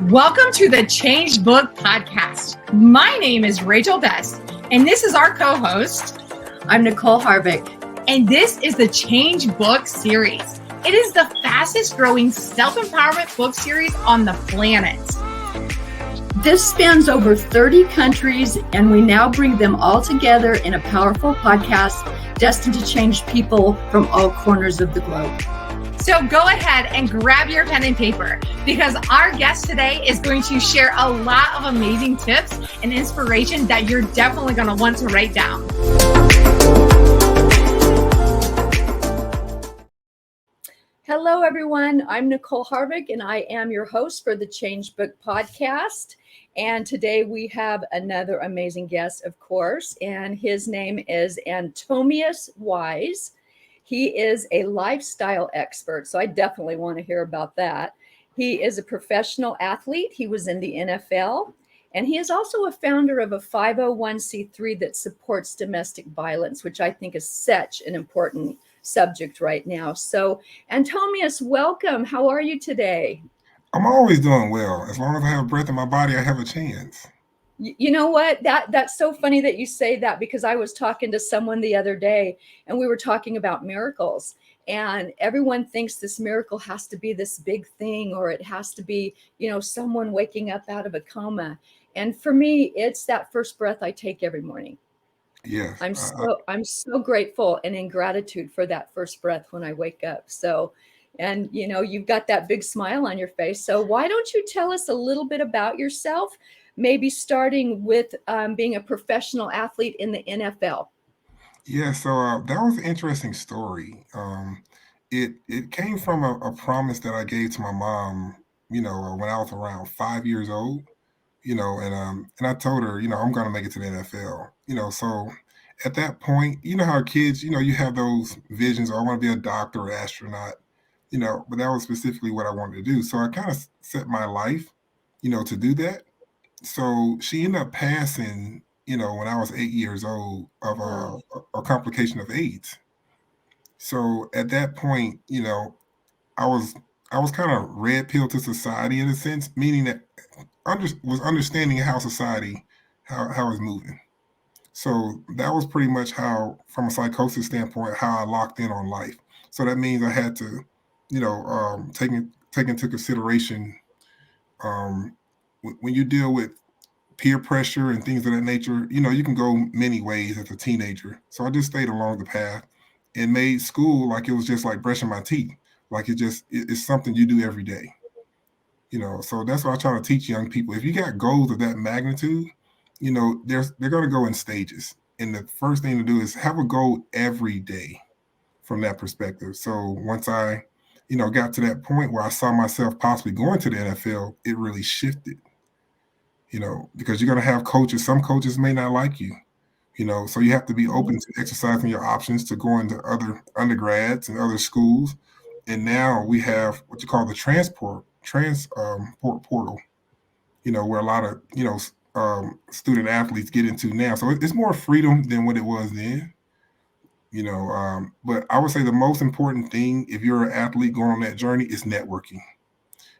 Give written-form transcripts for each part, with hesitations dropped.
Welcome to the Change Book Podcast. My name is Rachel Best, and this is our co-host. I'm Nicole Harvick. And this is the Change Book series. It is the fastest growing self-empowerment book series on the planet. This spans over 30 countries, and we now bring them all together in a powerful podcast destined to change people from all corners of the globe. So go ahead and grab your pen and paper because our guest today is going to share a lot of amazing tips and inspiration that you're definitely going to want to write down. Hello, everyone. I'm Nicole Harvick, and I am your host for the Change Book Podcast. And today we have another amazing guest, of course, and his name is Antomius Wise. He is a lifestyle expert, so I definitely want to hear about that. He is a professional athlete. He was in the NFL, and he is also a founder of a 501c3 that supports domestic violence, which I think is such an important subject right now. So, Antomius, welcome. How are you today? I'm always doing well. As long as I have breath in my body, I have a chance. You know what? That's so funny that you say that, because I was talking to someone the other day and we were talking about miracles, and everyone thinks this miracle has to be this big thing, or it has to be, someone waking up out of a coma. And for me, it's that first breath I take every morning. Yes. I'm so grateful and in gratitude for that first breath when I wake up. So, and you've got that big smile on your face. So why don't you tell us a little bit about yourself? Maybe starting with being a professional athlete in the NFL. Yeah, so that was an interesting story. It came from a promise that I gave to my mom, when I was around 5 years old, and I told her, I'm going to make it to the NFL, so at that point, how kids, you have those visions, or I want to be a doctor or astronaut, but that was specifically what I wanted to do. So I kind of set my life, to do that. So she ended up passing, when I was 8 years old, of a complication of AIDS. So at that point, I was I was kind of red pill to society in a sense, meaning that was understanding how society how it's moving. So that was pretty much how, from a psychosis standpoint, how I locked in on life. So that means I had to, take into consideration when you deal with peer pressure and things of that nature, you can go many ways as a teenager. So I just stayed along the path and made school like it was just like brushing my teeth. Like it's something you do every day. So that's what I try to teach young people. If you got goals of that magnitude, they're going to go in stages. And the first thing to do is have a goal every day from that perspective. So once I, got to that point where I saw myself possibly going to the NFL, it really shifted. Because you're going to have coaches. Some coaches may not like you, so you have to be open to exercising your options to go into other undergrads and other schools. And now we have what you call the transport portal, where a lot of, student athletes get into now. So it's more freedom than what it was then, but I would say the most important thing, if you're an athlete going on that journey, is networking.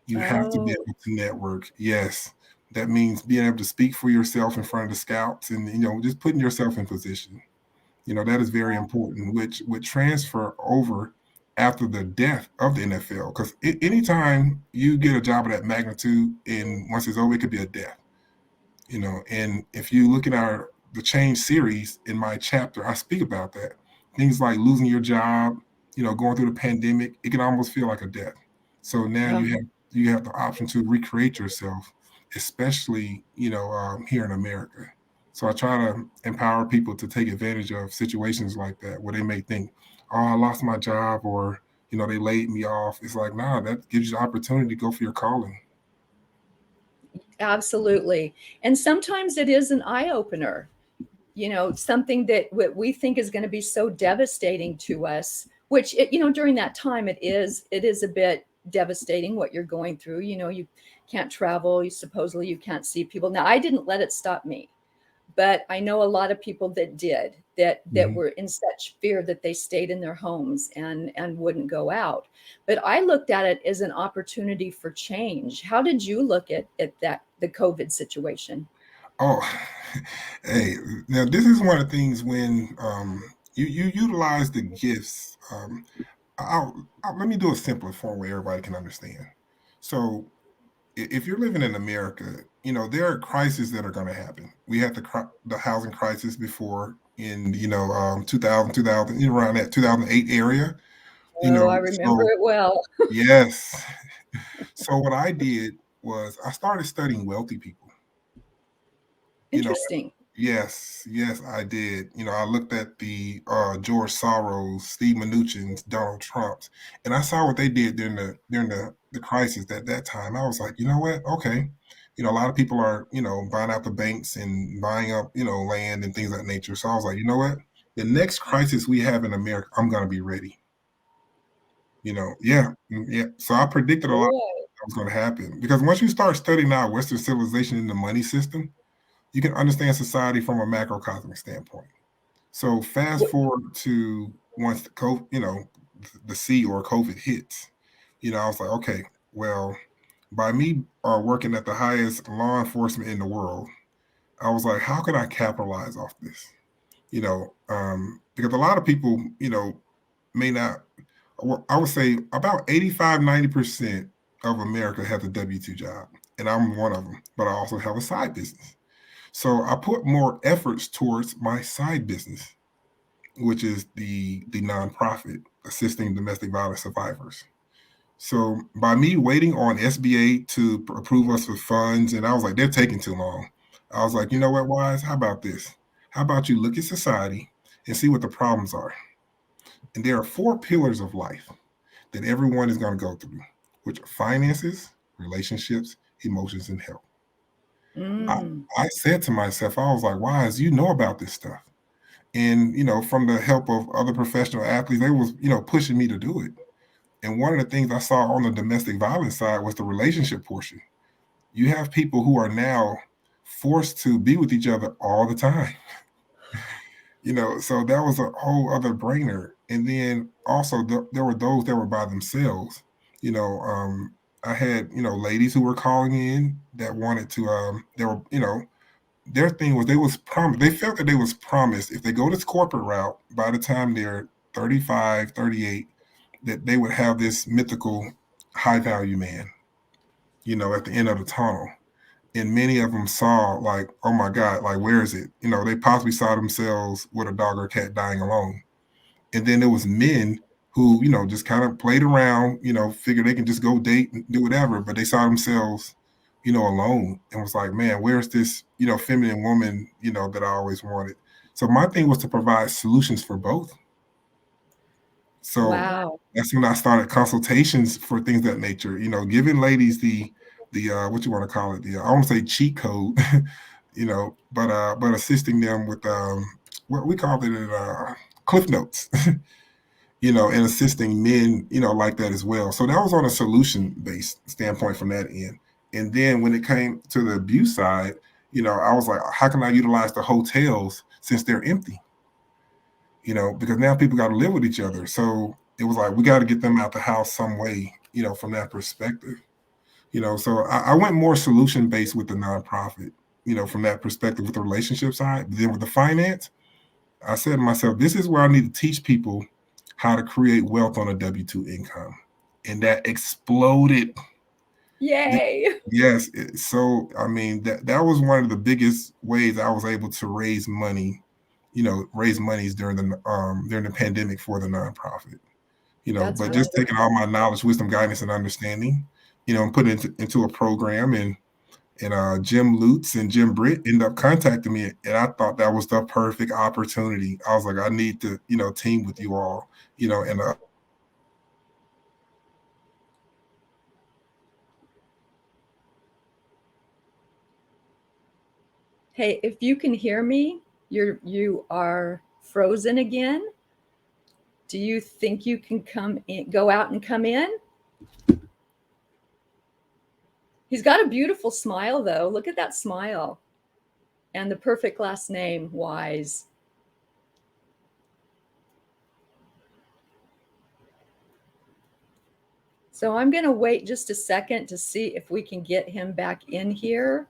You have to be able to network. Yes. That means being able to speak for yourself in front of the scouts and, just putting yourself in position. That is very important, which would transfer over after the death of the NFL. Because anytime you get a job of that magnitude and once it's over, it could be a death. And if you look at the Change series in my chapter, I speak about that. Things like losing your job, going through the pandemic, it can almost feel like a death. So now you have the option to recreate yourself, especially, here in America. So I try to empower people to take advantage of situations like that where they may think, oh, I lost my job, or, they laid me off. It's like, nah, that gives you the opportunity to go for your calling. Absolutely. And sometimes it is an eye opener, something that we think is going to be so devastating to us, which, during that time, it is a bit devastating what you're going through. You can't travel. You can't see people. Now, I didn't let it stop me, but I know a lot of people that did. that were in such fear that they stayed in their homes and wouldn't go out. But I looked at it as an opportunity for change. How did you look at that, the COVID situation? Oh, hey, now this is one of the things when you utilize the gifts. Let me do a simpler form where everybody can understand. So if you're living in America, there are crises that are going to happen. We had the housing crisis before in 2000, around that 2008 area. Oh, I remember So it well. yes. So what I did was I started studying wealthy people. You know, Interesting. yes, I did. I looked at the George Soros, Steve Mnuchin's, Donald Trump's, and I saw what they did during the crisis at that time. I was like, you know what? Okay. A lot of people are, buying out the banks and buying up, land and things of that nature. So I was like, you know what? The next crisis we have in America, I'm gonna be ready. Yeah. So I predicted a lot Boy. that was gonna happen. Because once you start studying out Western civilization in the money system, you can understand society from a macrocosmic standpoint. So fast forward to once the C or COVID hits, I was like, okay, well, by me working at the highest law enforcement in the world, I was like, how can I capitalize off this? Because a lot of people, may not. I would say about 85, 90% of America has a W-2 job, and I'm one of them. But I also have a side business. So I put more efforts towards my side business, which is the nonprofit assisting domestic violence survivors. So by me waiting on SBA to approve us with funds, and I was like, they're taking too long. I was like, you know what, Wise? How about this? How about you look at society and see what the problems are? And there are 4 pillars of life that everyone is going to go through, which are finances, relationships, emotions, and health. I, Mm. I said to myself, I was like, Wise, you know about this stuff. And, from the help of other professional athletes, they was, pushing me to do it. And one of the things I saw on the domestic violence side was the relationship portion. You have people who are now forced to be with each other all the time. So that was a whole other brainer. And then also there were those that were by themselves. You know, I had ladies who were calling in that wanted to. They were their thing was they felt that they was promised if they go this corporate route by the time they're 35, 38, that they would have this mythical high value man, at the end of the tunnel. And many of them saw like, oh my God, like where is it? They possibly saw themselves with a dog or cat dying alone. And then there was men who, just kind of played around, figured they can just go date and do whatever, but they saw themselves, alone and was like, man, where's this, feminine woman, that I always wanted. So my thing was to provide solutions for both. So Wow. that's when I started consultations for things of that nature, giving ladies the what you want to call it, I want to say cheat code, but assisting them with what we called it cliff notes, and assisting men, like that as well. So that was on a solution based standpoint from that end. And then when it came to the abuse side, I was like, how can I utilize the hotels since they're empty? Because now people got to live with each other. So it was like, we got to get them out the house some way, from that perspective. So I went more solution based with the nonprofit, from that perspective with the relationship side. But then with the finance, I said to myself, this is where I need to teach people how to create wealth on a W-2 income. And that exploded. Yay. Yes. So, I mean, that was one of the biggest ways I was able to raise money, raise monies during the pandemic for the nonprofit. That's But just taking wonderful. all my knowledge, wisdom, guidance, and understanding, and put it into a program. And Jim Lutz and Jim Britt ended up contacting me, and I thought that was the perfect opportunity. I was like, I need to, team with you all, and Hey, if you can hear me, you are frozen again. Do you think you can come in, go out and come in? He's got a beautiful smile though. Look at that smile. And the perfect last name, Wise. So I'm going to wait just a second to see if we can get him back in here.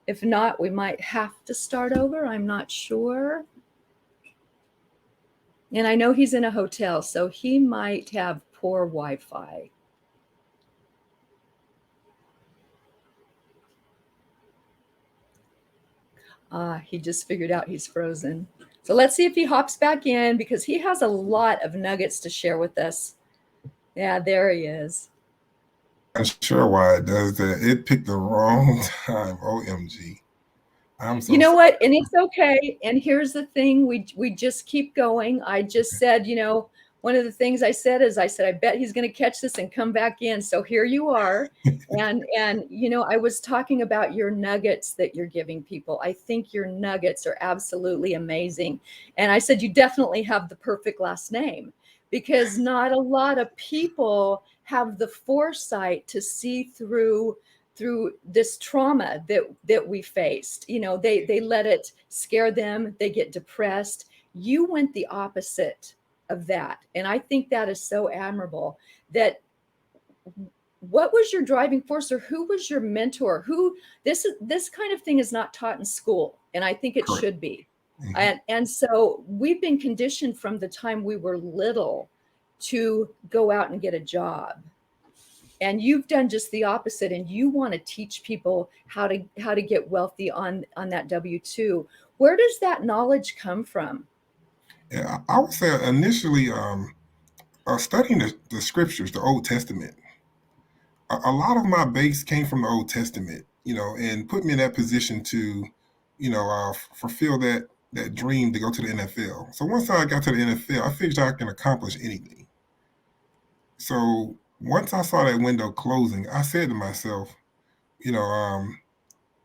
If not, we might have to start over. I'm not sure. And I know he's in a hotel, so he might have poor Wi-Fi. He just figured out he's frozen. So let's see if he hops back in, because he has a lot of nuggets to share with us. Yeah, there he is. I'm sure why it does that. It picked the wrong time. OMG. I'm so You know sorry. what? And it's okay. And here's the thing, we just keep going. I just said, one of the things I said is, I bet he's going to catch this and come back in. So here you are. And I was talking about your nuggets that you're giving people. I think your nuggets are absolutely amazing. And I said, you definitely have the perfect last name, because not a lot of people have the foresight to see through this trauma that we faced. They let it scare them. They get depressed. You went the opposite of that. And I think that is so admirable. What was your driving force, or who was your mentor? This kind of thing is not taught in school, and I think it Correct. should be. Mm-hmm. And so we've been conditioned from the time we were little to go out and get a job. And you've done just the opposite, and you want to teach people how to get wealthy on that W-2. Where does that knowledge come from? Yeah, I would say initially studying the scriptures, the Old Testament. A lot of my base came from the Old Testament, and put me in that position to, fulfill that dream to go to the NFL. So once I got to the NFL, I figured I can accomplish anything. So once I saw that window closing, I said to myself, I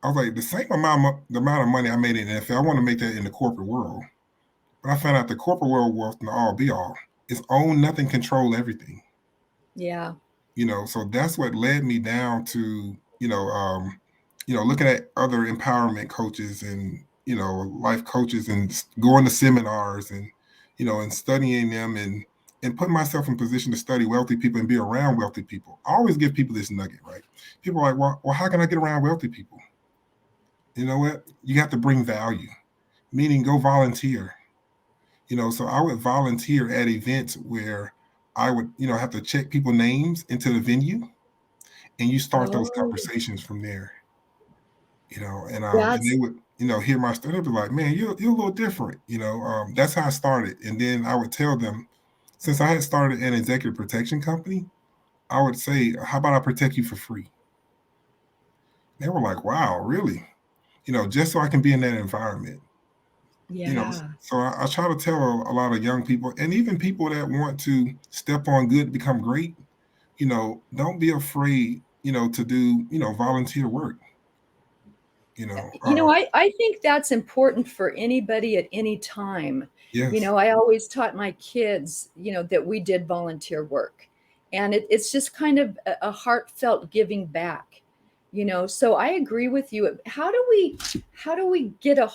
was like, the same amount of money I made in the NFL, I want to make that in the corporate world. But I found out the corporate world wasn't the all be all. It's own nothing, control everything. Yeah. So that's what led me down to, looking at other empowerment coaches and, life coaches, and going to seminars and, and studying them and putting myself in position to study wealthy people and be around wealthy people. I always give people this nugget, right? People are like, well, how can I get around wealthy people? You know what? You have to bring value, meaning go volunteer. So I would volunteer at events where I would, have to check people's names into the venue, and you start those conversations from there. And they would, hear my story. They'd be like, "Man, you're a little different." That's how I started. And then I would tell them, since I had started an executive protection company, I would say, "How about I protect you for free?" They were like, "Wow, really?" Just so I can be in that environment. Yeah. So I try to tell a lot of young people, and even people that want to step on good, become great, don't be afraid, to do, volunteer work. I think that's important for anybody at any time. Yes. I always taught my kids, that we did volunteer work, and it's just kind of a heartfelt giving back. So I agree with you. How do we get a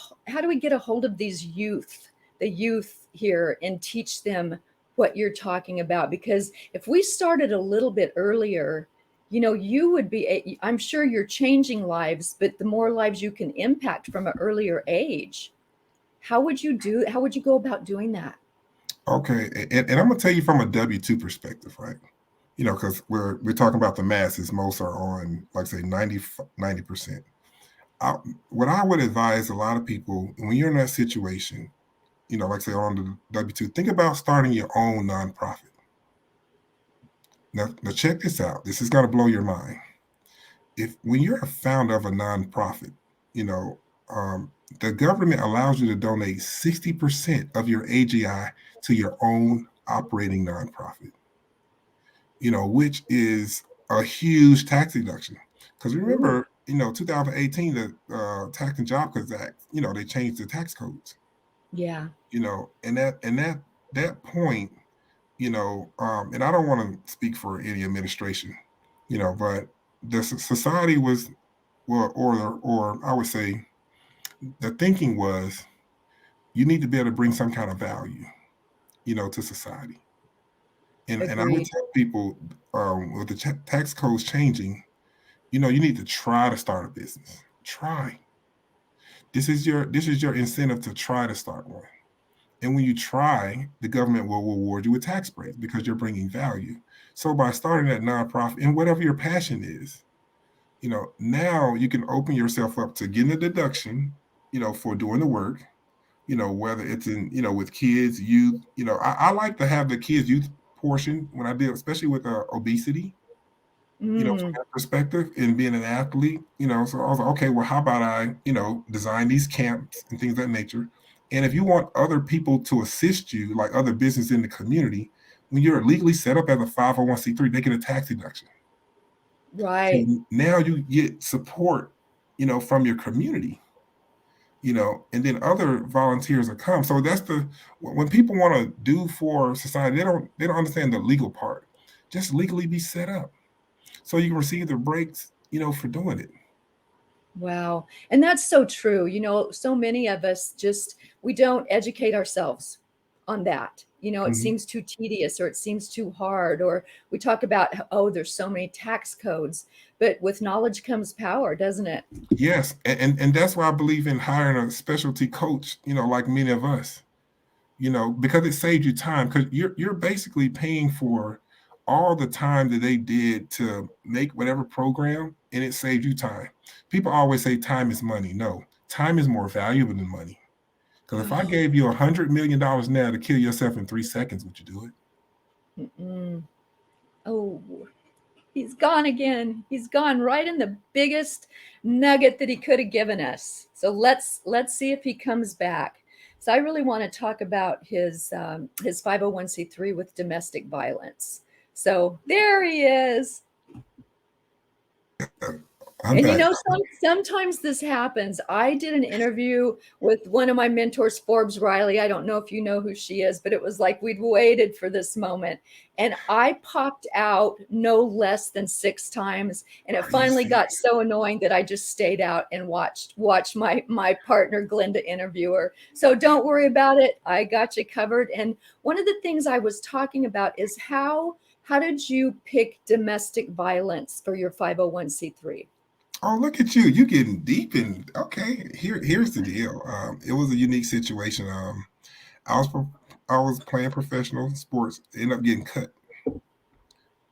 hold of the youth here, and teach them what you're talking about? Because if we started a little bit earlier, you would be, I'm sure you're changing lives, but the more lives you can impact from an earlier age, how would you go about doing that? Okay. And I'm going to tell you from a W-2 perspective, right? Because we're talking about the masses. Most are on, like, say, 90%. What I would advise a lot of people, when you're in that situation, like, say, on the W-2, think about starting your own nonprofit. Now check this out. This is going to blow your mind. When you're a founder of a nonprofit, the government allows you to donate 60% of your AGI to your own operating nonprofit, which is a huge tax deduction. Because remember, 2018, the Tax and Job Cuts Act, they changed the tax codes. Yeah. And that point, and I don't want to speak for any administration, but the society was, well, or I would say the thinking was, you need to be able to bring some kind of value, to society. And I would Agreed. tell people, with the tax codes changing, you need to try to start a business. Try. This is your incentive to try to start one. And when you try, the government will reward you with tax breaks because you're bringing value. So by starting that nonprofit and whatever your passion is, now you can open yourself up to getting a deduction, for doing the work, whether it's in, with kids, youth. I like to have the kids youth portion when I deal, especially with obesity, from Mm, that perspective and being an athlete, so I was like, okay, well, how about I, design these camps and things of that nature. And if you want other people to assist you, like other business in the community, when you're legally set up as a 501c3, they get a tax deduction. So right. now you get support, from your community, and then other volunteers will come. So that's when people want to do for society, they don't understand the legal part. Just legally be set up so you can receive the breaks, for doing it. Wow. And that's so true. So many of us just, we don't educate ourselves on that. It Mhm. seems too tedious or it seems too hard. Or we talk about, oh, there's so many tax codes, but with knowledge comes power, doesn't it? Yes, and that's why I believe in hiring a specialty coach, like many of us, because it saves you time because you're basically paying for all the time that they did to make whatever program, and it saves you time. People always say time is money. No, time is more valuable than money. Because if I Oh, gave you $100 million now to kill yourself in 3 seconds, would you do it? mm-mm. Oh, he's gone again. He's gone right in the biggest nugget that he could have given us. So let's see if he comes back. So I really want to talk about his 501c3 with domestic violence. So there he is. I'm And back. sometimes this happens. I did an interview with one of my mentors, Forbes Riley. I don't know if you know who she is, but it was like we'd waited for this moment. And I popped out no less than 6 times. And it Are you finally got serious? so annoying that I just stayed out and watched my partner Glinda interview her. So don't worry about it. I got you covered. And one of the things I was talking about is how did you pick domestic violence for your 501c3? Oh, look at you! You getting deep in. Okay, here's the deal. It was a unique situation. I was I was playing professional sports, ended up getting cut.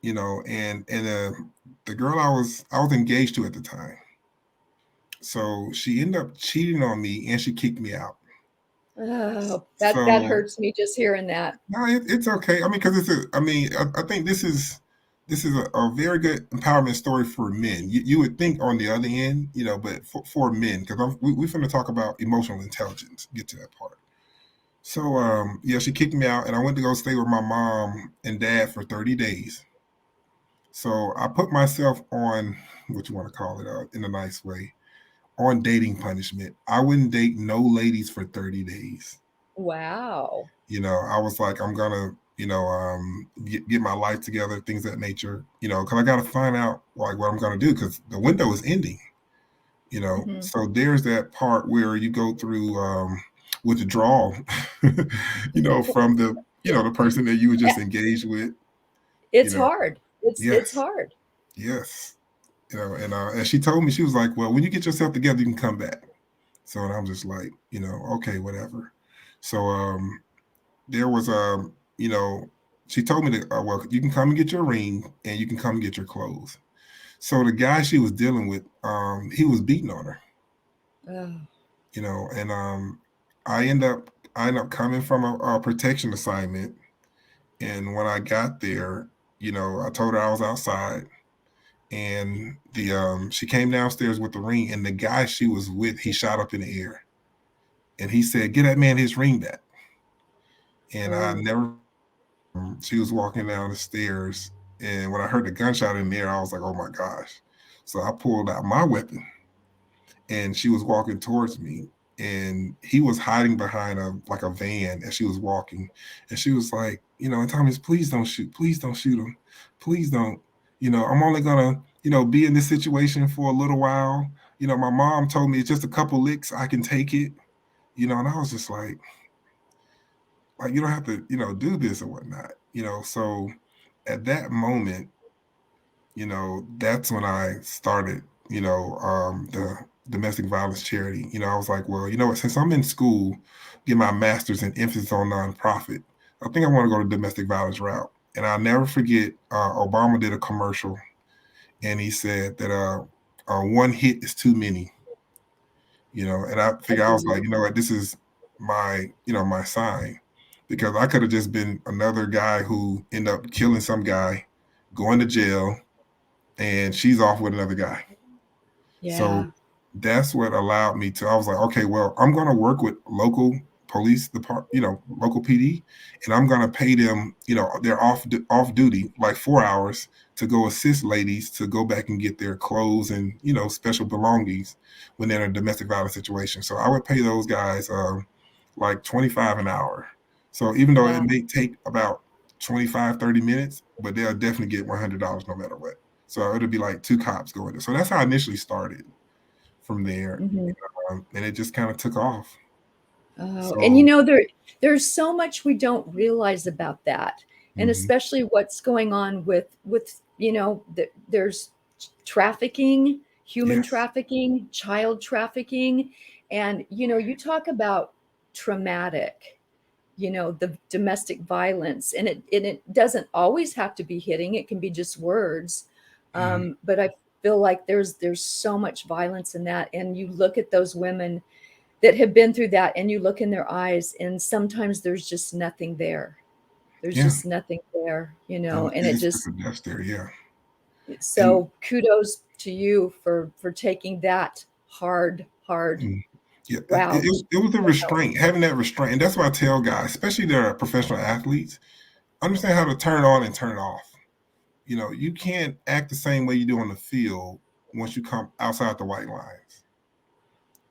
And the girl I was engaged to at the time, so she ended up cheating on me, and she kicked me out. Oh, that So hurts me just hearing that. no, it's okay. I mean, because I think this is a very good empowerment story for men. You would think on the other end, but for men, because we're going to talk about emotional intelligence. Get to that part. So yeah, she kicked me out, and I went to go stay with my mom and dad for 30 days. So I put myself on what you want to call it, in a nice way, on dating punishment. I wouldn't date no ladies for 30 days. Wow. I was like, I'm gonna, get my life together, things of that nature, because I got to find out like what I'm gonna do because the window is ending. Hmm. So there's that part where you go through withdrawal, from the person that you were just engaged with. You It's know, hard. It's yes, hard. yes, and she told me she was like, well, when you get yourself together, you can come back. So and I'm just like, okay, whatever. So there was you know she told me that, well, you can come and get your ring and you can come and get your clothes. So the guy she was dealing with, he was beating on her, Oh, and I end up coming from a protection assignment. And when I got there, I told her I was outside, and the she came downstairs with the ring, and the guy she was with, he shot up in the air, and he said, "Get that man his ring back." And I oh, never. She was walking down the stairs, and when I heard the gunshot in the air, I was like, "Oh my gosh!" So I pulled out my weapon, and she was walking towards me, and he was hiding behind a van as she was walking, and she was like, Thomas, please don't shoot him, please don't. I'm only gonna be in this situation for a little while. My mom told me it's just a couple licks, I can take it. And I was just like you don't have to do this or whatnot. So at that moment, that's when I started, the domestic violence charity. I was like, well, you know what, since I'm in school, get my master's in emphasis on nonprofit, I think I want to go to domestic violence route. And I'll never forget, Obama did a commercial, and he said that one hit is too many. And I figured, I was like, you know what, this is my sign, because I could have just been another guy who ended up killing some guy, going to jail, and she's off with another guy. Yeah. So that's what allowed me to, I was like, okay, well, I'm going to work with local police department, local PD, and I'm going to pay them, they're off duty, like 4 hours, to go assist ladies to go back and get their clothes and, special belongings when they're in a domestic violence situation. So I would pay those guys like $25 an hour. So even though it may take about 25, 30 minutes, but they'll definitely get $100 no matter what. So it'll be like 2 cops going there. So that's how I initially started from there. And it just kind of took off. Oh, so, and there's so much we don't realize about that. And especially what's going on with there's trafficking, human trafficking, child trafficking. And, you talk about traumatic, the domestic violence, and it doesn't always have to be hitting. It can be just words. But I feel like there's so much violence in that. And you look at those women that have been through that, and you look in their eyes, and sometimes there's just nothing there. There's just nothing there, and it just, that's there. Yeah. So kudos to you for taking that hard route. It was the restraint, having that restraint. And that's why I tell guys, especially they're professional athletes, understand how to turn it on and turn it off. You can't act the same way you do on the field once you come outside the white lines.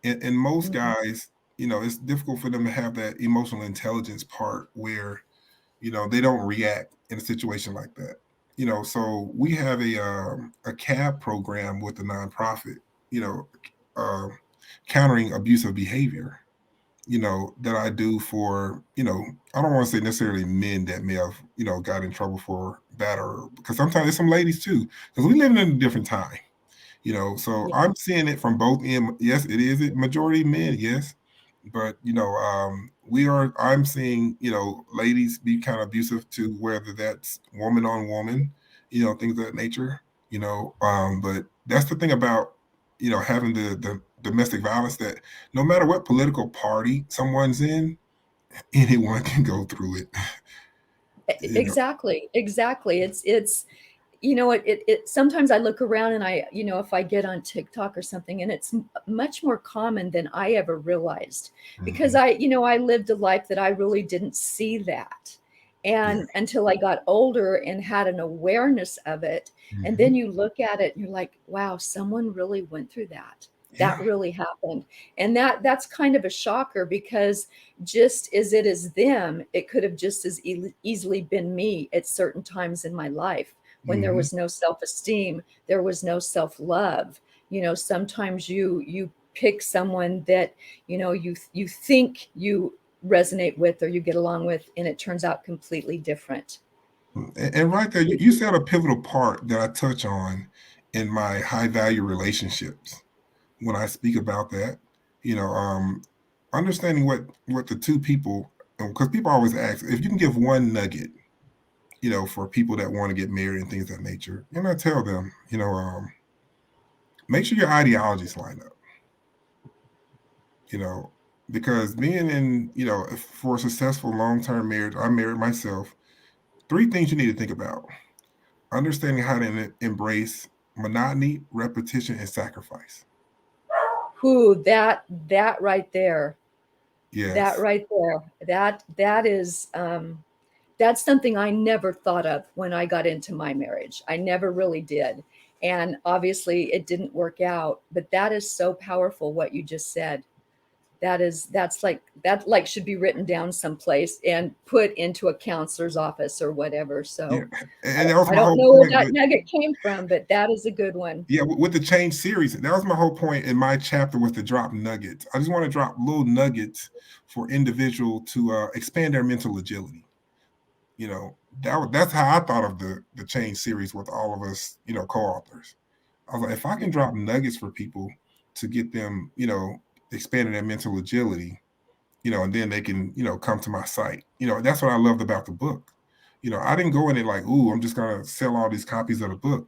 And most guys, it's difficult for them to have that emotional intelligence part where, they don't react in a situation like that. So we have a CAB program with the nonprofit, countering abusive behavior, that I do for, I don't want to say necessarily men that may have, got in trouble for batterer, because sometimes there's some ladies too, because we live in a different time. So I'm seeing it from both ends. Yes, it is a majority men, yes. But, I'm seeing, ladies be kind of abusive to whether that's woman on woman, things of that nature, but that's the thing about, having the domestic violence, that no matter what political party someone's in, anyone can go through it. Exactly. It's it sometimes I look around and I, if I get on TikTok or something, and it's much more common than I ever realized, because I lived a life that I really didn't see that. And until I got older and had an awareness of it. And then you look at it and you're like, wow, someone really went through that. That really happened. And that's kind of a shocker, because just as it is them, it could have just as easily been me at certain times in my life, when there was no self-esteem, there was no self-love. Sometimes you pick someone that, you think you resonate with or you get along with, and it turns out completely different. And right there, you said a pivotal part that I touch on in my high value relationships when I speak about that. Understanding what the two people, because people always ask if you can give one nugget, for people that want to get married and things of that nature. And I tell them, make sure your ideologies line up. Because being in, for a successful long-term marriage, I'm married myself. 3 things you need to think about: understanding how to embrace monotony, repetition, and sacrifice. Who that right there. Yes. That right there. That is that's something I never thought of when I got into my marriage. I never really did. And obviously it didn't work out, but that is so powerful, what you just said. That should be written down someplace and put into a counselor's office or whatever. So and that was I don't know where that nugget came from, but that is a good one. Yeah, with the Change series, that was my whole point in my chapter, was to drop nuggets. I just want to drop little nuggets for individual to expand their mental agility. that's how I thought of the Change series with all of us, co-authors. I was like, if I can drop nuggets for people to get them, expanding their mental agility, and then they can, come to my site. That's what I loved about the book. I didn't go in it like, ooh, I'm just gonna sell all these copies of the book.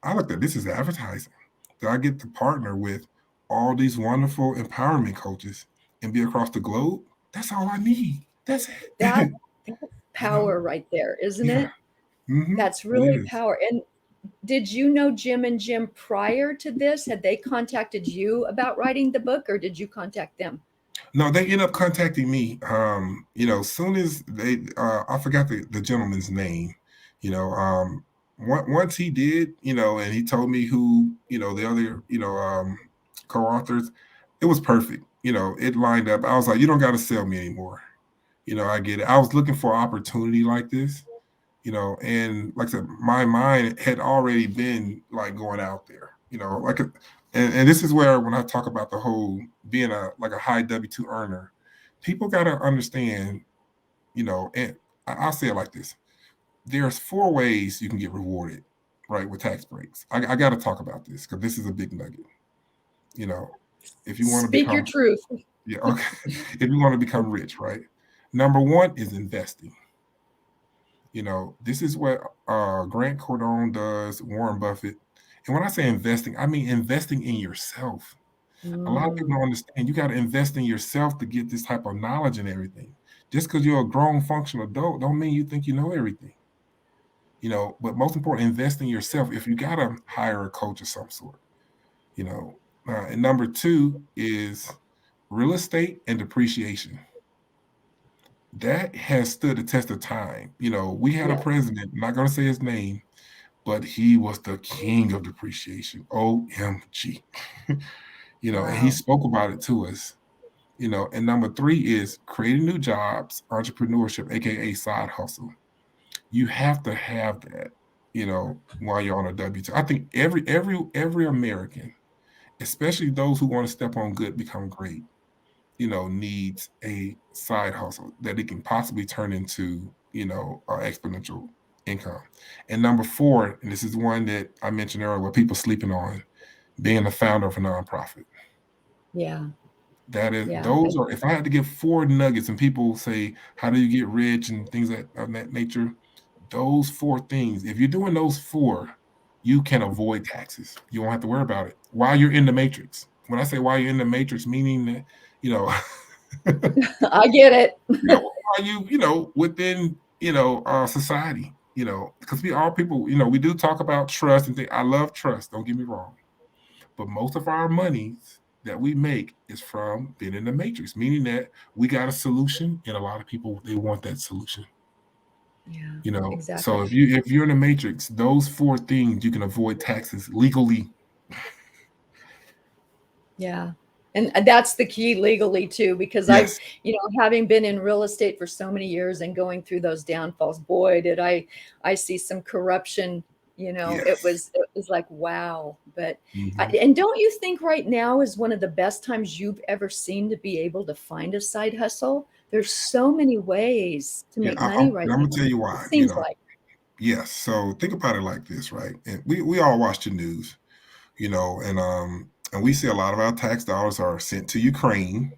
I looked at this as advertising. That I get to partner with all these wonderful empowerment coaches and be across the globe. That's all I need. That's That it. power right there, isn't Yeah. it? That's It really is. power. And did you know Jim and Jim prior to this? Had they contacted you about writing the book, or did you contact them? No, they end up contacting me. As soon as they, I forgot the gentleman's name. You know, once he did, and he told me who, the other, co-authors, it was perfect. It lined up. I was like, you don't got to sell me anymore. I get it. I was looking for an opportunity like this. And like I said, my mind had already been like going out there. And this is where when I talk about the whole being a high W-2 earner, people got to understand, and I'll say it like this: there's 4 ways you can get rewarded, right, with tax breaks. I got to talk about this because this is a big nugget. You know, if you want to Speak your become, truth. yeah, okay, if you want to become rich, right? Number 1 is investing. This is what Grant Cardone does, Warren Buffett. And when I say investing, I mean investing in yourself. A lot of people don't understand. You got to invest in yourself to get this type of knowledge and everything. Just because you're a grown functional adult don't mean you think you know everything. But most important, invest in yourself. If you got to hire a coach of some sort, you know. And number 2 is real estate and depreciation. That has stood the test of time. We had a Yeah. president, I'm not going to say his name, but he was the king of depreciation. OMG. And he Wow. spoke about it to us. And number 3 is creating new jobs, entrepreneurship, aka side hustle. You have to have that, while you're on a W-2. I think every American, especially those who want to step on good, become great, needs a side hustle that it can possibly turn into, exponential income. And number 4, and this is one that I mentioned earlier, what people sleeping on, being the founder of a nonprofit. Yeah. Yeah. Those are, if I had to give 4 nuggets and people say, how do you get rich and things of that nature, those 4 things, if you're doing those 4, you can avoid taxes. You won't have to worry about it while you're in the matrix. When I say while you're in the matrix, meaning that, I get it. while within, society, because we all people, we do talk about trust and things. I love trust, don't get me wrong. But most of our monies that we make is from being in the matrix, meaning that we got a solution and a lot of people, they want that solution. Yeah, exactly. So if you're in the matrix, those 4 things you can avoid taxes legally. Yeah. And that's the key legally too, because Yes. having been in real estate for so many years and going through those downfalls, boy, did I see some corruption. It Yes. was like, wow. But Mhm. and don't you think right now is one of the best times you've ever seen to be able to find a side hustle? There's so many ways to Yeah, make I, money I'm, right and I'm now. gonna tell you It why. seems like. Yes. So think about it like this, right? And we all watch the news, and we see a lot of our tax dollars are sent to Ukraine,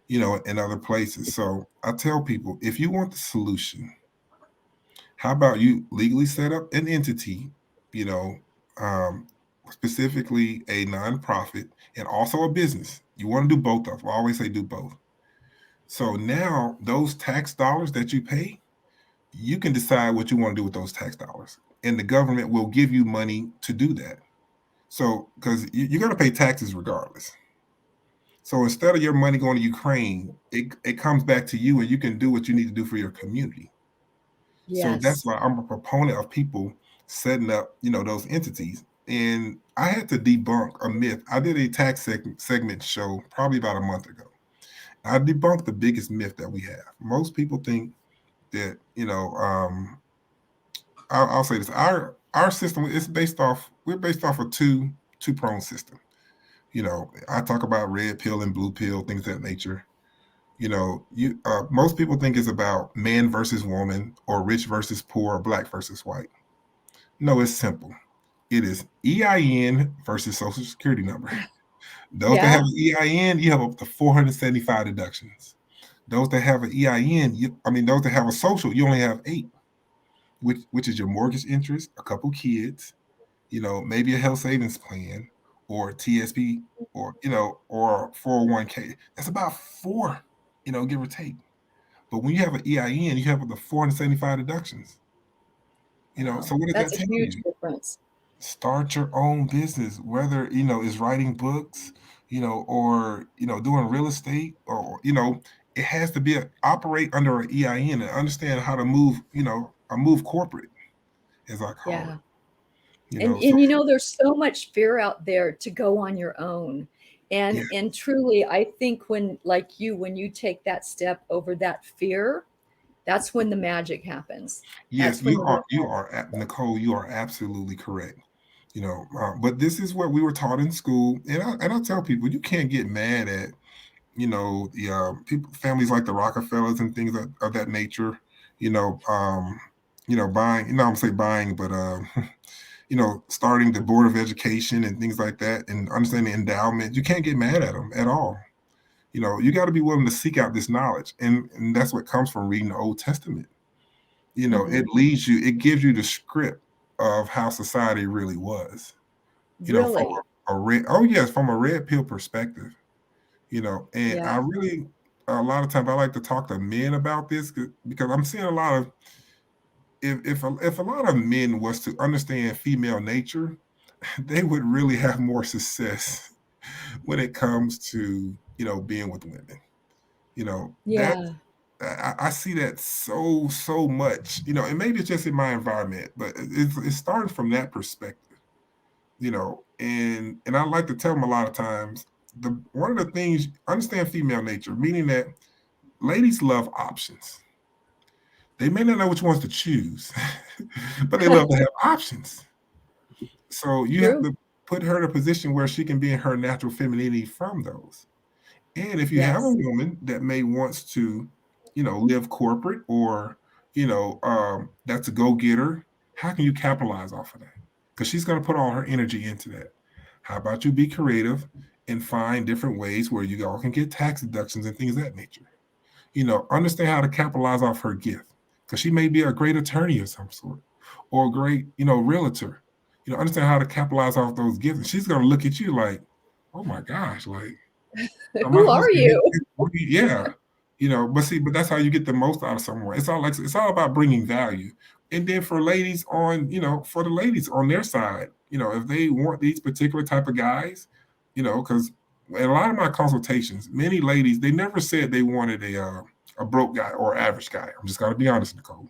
and other places. So I tell people, if you want the solution, how about you legally set up an entity, you know, um, specifically a nonprofit and also a business. You want to do both of them. I always say do both. So now those tax dollars that you pay, you can decide what you want to do with those tax dollars. And the government will give you money to do that. So, because you're going to pay taxes regardless. So instead of your money going to Ukraine, it comes back to you and you can do what you need to do for your community. So that's Yes. why I'm a proponent of people setting up, those entities. And I had to debunk a myth. I did a tax segment show probably about a month ago. I debunked the biggest myth that we have. Most people think that, I'll say this: our system is based off. We're based off a two prong system. I talk about red pill and blue pill, things of that nature. Most people think it's about man versus woman or rich versus poor or black versus white. No, it's simple. It is EIN versus social security number. Those that have Yeah. an EIN, you have up to 475 deductions. Those that have an EIN, those that have a social, you only have 8, which is your mortgage interest, a couple kids, maybe a health savings plan or TSP or 401k. That's about 4, give or take. But when you have an EIN, you have up to 475 deductions. So Wow. what does that That's a tell huge you? difference. Start your own business, whether is writing books, or doing real estate, or it has to be operate under an EIN and understand how to move, move corporate, as I call Yeah. it. So There's so much fear out there to go on your own. yeah, And truly, I think when you take that step over that fear, that's when the magic happens. yes, That's when the real Nicole, you are absolutely correct. But this is what we were taught in school, and I tell people, you can't get mad at the people, families like the Rockefellers and things of that nature. Buying. I'm say buying, but starting the board of education and things like that, and understanding endowment. You can't get mad at them at all. You got to be willing to seek out this knowledge, and that's what comes from reading the Old Testament. It Mhm. leads you. It gives you the script of how society really was. From Really. a red. Oh yes, from a red pill perspective. And I Yeah. really, a lot of times I like to talk to men about this because I'm seeing a lot of, if a lot of men was to understand female nature, they would really have more success when it comes to, being with women. That Yeah. I see that so much, and maybe it's just in my environment, but it's starting from that perspective, and I like to tell them a lot of times, one of the things, understand female nature, meaning that ladies love options. They may not know which ones to choose, but they love to have options. So you have True. to put her in a position where she can be in her natural femininity from those. And if you have a Yes. woman that may wants to, live corporate, or, that's a go-getter, how can you capitalize off of that? Because she's going to put all her energy into that. How about you be creative and find different ways where you all can get tax deductions and things of that nature? Understand how to capitalize off her gift, because she may be a great attorney of some sort, or a great, realtor. Understand how to capitalize off those gifts. And she's going to look at you like, oh my gosh, like, my Who are husband, you? yeah, but that's how you get the most out of someone. It's all about bringing value. And then for ladies on, for the ladies on their side, if they want these particular type of guys, because in a lot of my consultations, many ladies, they never said they wanted a broke guy or average guy. I'm just gonna be honest, Nicole.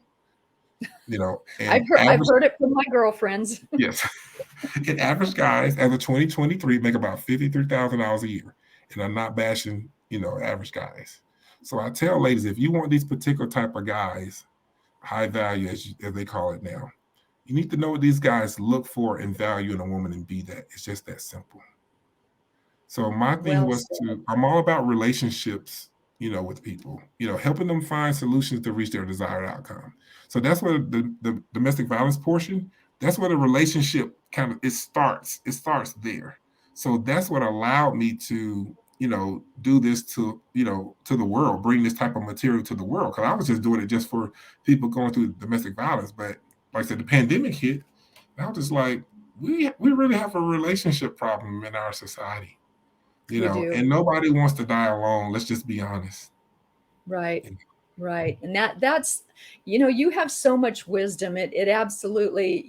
And I've average, heard it from my girlfriends. yes, and average guys as of 2023 make about $53,000 a year, and I'm not bashing, average guys. So I tell ladies, if you want these particular type of guys, high value as they call it now, you need to know what these guys look for and value in a woman and be that. It's just that simple. So my thing Well was said. I'm all about relationships, with people, helping them find solutions to reach their desired outcome. So that's where the domestic violence portion, that's where the relationship kind of, it starts. It starts there. So that's what allowed me to, do this to the world, bring this type of material to the world. Cause I was just doing it just for people going through domestic violence. But like I said, the pandemic hit, I was just like, we really have a relationship problem in our society, We do. and nobody wants to die alone. Let's just be honest. Right. Right. And that's you have so much wisdom. It absolutely,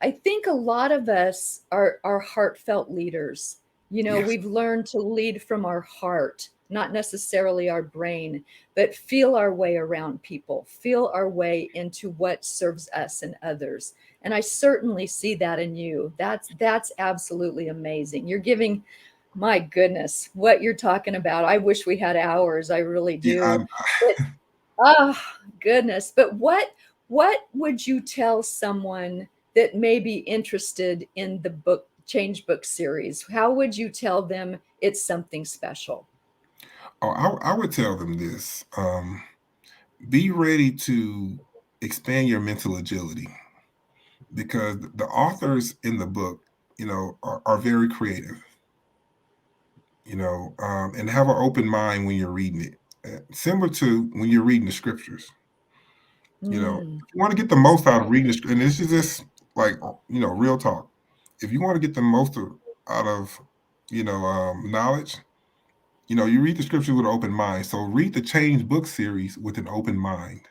I think a lot of us are heartfelt leaders. Yes. We've learned to lead from our heart, not necessarily our brain, but feel our way around people, feel our way into what serves us and others. And I certainly see that in you. That's absolutely amazing. You're giving, my goodness, what you're talking about. I wish we had hours. I really Yeah. do. But oh, goodness. But what would you tell someone that may be interested in the book Change Book series? How would you tell them it's something special? Oh, I would tell them this. Be ready to expand your mental agility because the authors in the book, are very creative, and have an open mind when you're reading it. Similar to when you're reading the scriptures. Mm, If you want to get the that's most out of right. reading and this is just like, real talk. If you want to get the most out of, knowledge, you read the scriptures with an open mind. So read the Change book series with an open mind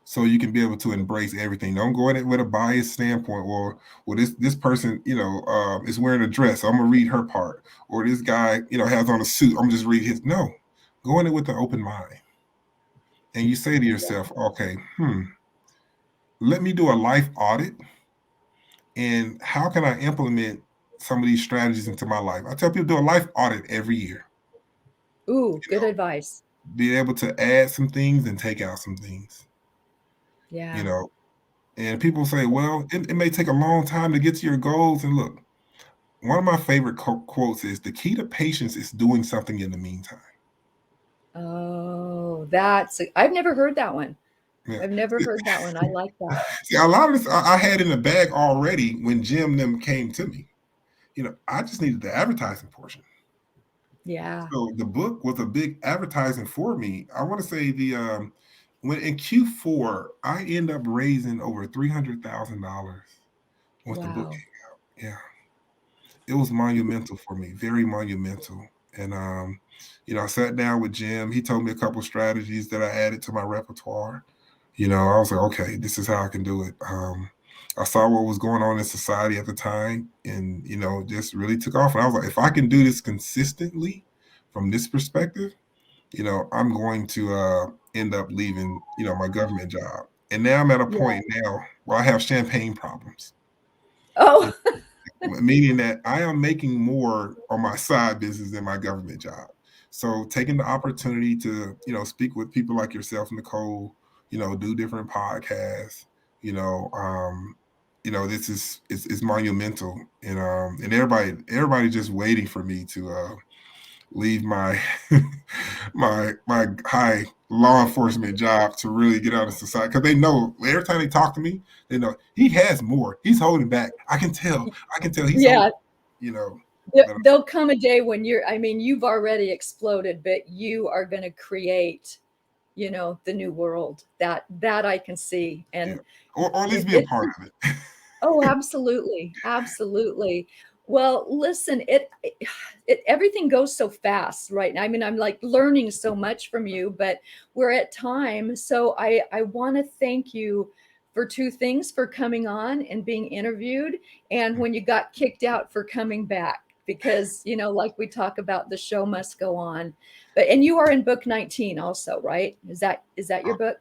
so you can be able to embrace everything. Don't go in it with a biased standpoint. Well, this person, is wearing a dress. So I'm gonna read her part. Or this guy, has on a suit. I'm just read his. No, go in it with an open mind, and you say to yourself, okay, let me do a life audit, and how can I implement some of these strategies into my life? I tell people do a life audit every year. Ooh, You good know, advice. be able to add some things and take out some things. You Yeah. know, and people say, well, it may take a long time to get to your goals. And look, one of my favorite quotes is the key to patience is doing something in the meantime. Oh, I've never heard that one. Yeah. I've never heard that one. I like that. See, a lot of this I had in the bag already when Jim and them came to me. I just needed the advertising portion. Yeah. So the book was a big advertising for me. I want to say when in Q4 I end up raising over $300,000 once the book Wow. came out. Yeah, it was monumental for me, very monumental. And I sat down with Jim. He told me a couple strategies that I added to my repertoire. I was like, okay, this is how I can do it. I saw what was going on in society at the time, and just really took off. And I was like, if I can do this consistently from this perspective, I'm going to end up leaving, my government job. And now I'm at a Yeah. point now where I have champagne problems. Oh, Meaning that I am making more on my side business than my government job. So taking the opportunity to, speak with people like yourself, Nicole, do different podcasts, you know, um, this is monumental. And everybody just waiting for me to leave my my high law enforcement job to really get out of society because they know every time they talk to me, they know he has more. He's holding back. I can tell he's holding. yeah. You know, but There'll come a day when I mean, you've already exploded, but you are going to create, the new world that I can see. yeah, And or at least be a it's part of it. Oh, absolutely. Absolutely. Well, listen, everything goes so fast right now. I mean, I'm like learning so much from you, but we're at time. So I want to thank you for two things: for coming on and being interviewed, and when you got kicked out, for coming back, because, like we talk about, the show must go on. And you are in book 19 also, right? Is that your book?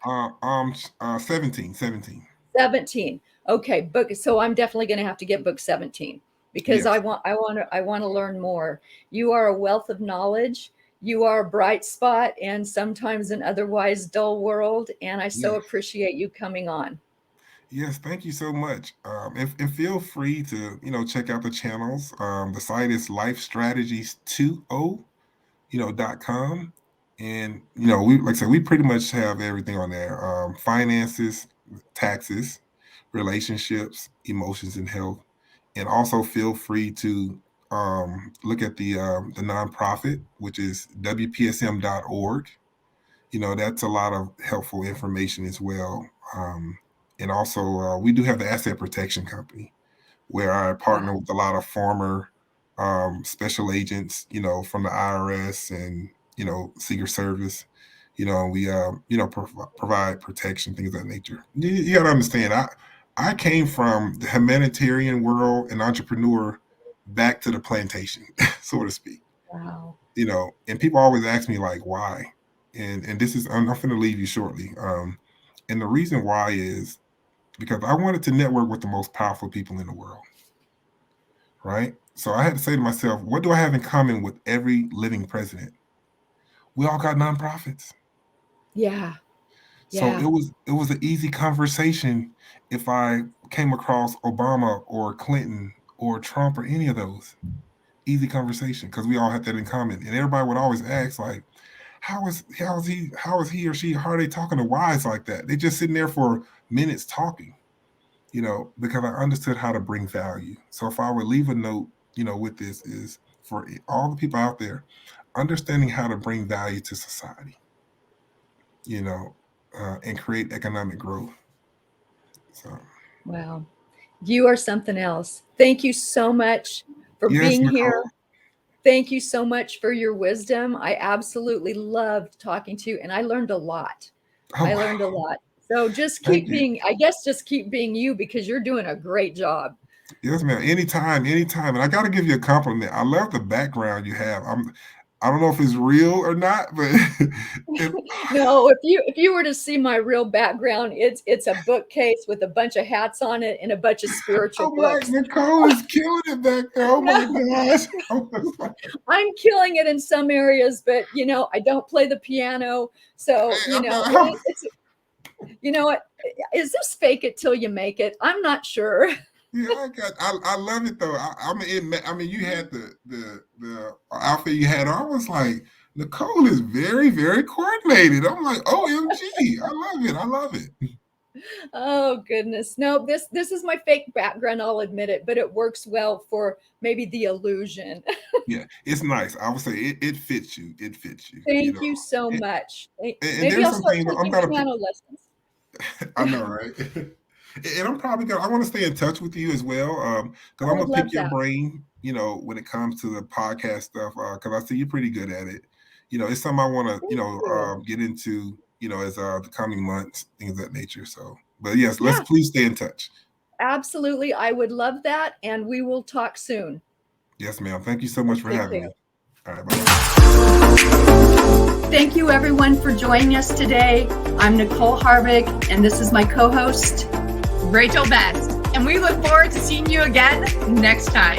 17. 17. Okay, book. So I'm definitely going to have to get book 17 because Yes, I want to learn more. You are a wealth of knowledge. You are a bright spot and sometimes an otherwise dull world, and I so yes, appreciate you coming on. yes. Thank you so much. And feel free to check out the channels. The site is lifestrategies20 .com. And we like I said, we pretty much have everything on there. Finances, taxes, relationships, emotions, and health. And also feel free to look at the nonprofit, which is WPSM.org. That's a lot of helpful information as well. And also, we do have the asset protection company where I partner Wow. with a lot of former special agents, from the IRS and Secret Service. We provide protection, things of that nature. You got to understand, I came from the humanitarian world and entrepreneur back to the plantation, so to speak. Wow. And people always ask me like why, and this is I'm going to leave you shortly. And the reason why is because I wanted to network with the most powerful people in the world, right? So I had to say to myself, what do I have in common with every living president? We all got nonprofits. Yeah. So Yeah. it was an easy conversation if I came across Obama or Clinton or Trump or any of those. Easy conversation because we all had that in common. And everybody would always ask, like, how is he or she, how are they talking to Wise like that? They just sitting there for minutes talking, because I understood how to bring value. So if I would leave a note, with this is for all the people out there, understanding how to bring value to society, and create economic growth. So. Wow. You are something else. Thank you so much for being Nicole. here. Thank you so much for your wisdom. I absolutely loved talking to you, and I learned a lot. I learned a lot. So just keep being you, because you're doing a great job. Yes, ma'am. Anytime. And I got to give you a compliment. I love the background you have. I don't know if it's real or not, but no, if you were to see my real background, it's a bookcase with a bunch of hats on it and a bunch of spiritual books. Like, Nicole is killing it back there. Oh my gosh. I'm killing it in some areas, but I don't play the piano. So, it's what, is this fake it till you make it? I'm not sure. Yeah, I love it though. I mean, you had the outfit you had on. I was like, Nicole is very, very coordinated. I'm like, OMG, I love it. Oh goodness, no, this is my fake background. I'll admit it, but it works well for maybe the illusion. Yeah, it's nice. I would say it fits you. It fits you. Thank you so much. And maybe I'll start taking piano lessons. I know, right? And I'm probably I want to stay in touch with you as well, because I'm gonna pick your brain, when it comes to the podcast stuff, because I see you're pretty good at it. It's something I want to, get into, as the coming months, things of that nature. So, but yes, let's please stay in touch. Absolutely, I would love that, and we will talk soon. Yes, ma'am. Thank you so much for having me. All right, bye. Thank you, everyone, for joining us today. I'm Nicole Harvick, and this is my co-host, Rachel Best, and we look forward to seeing you again next time.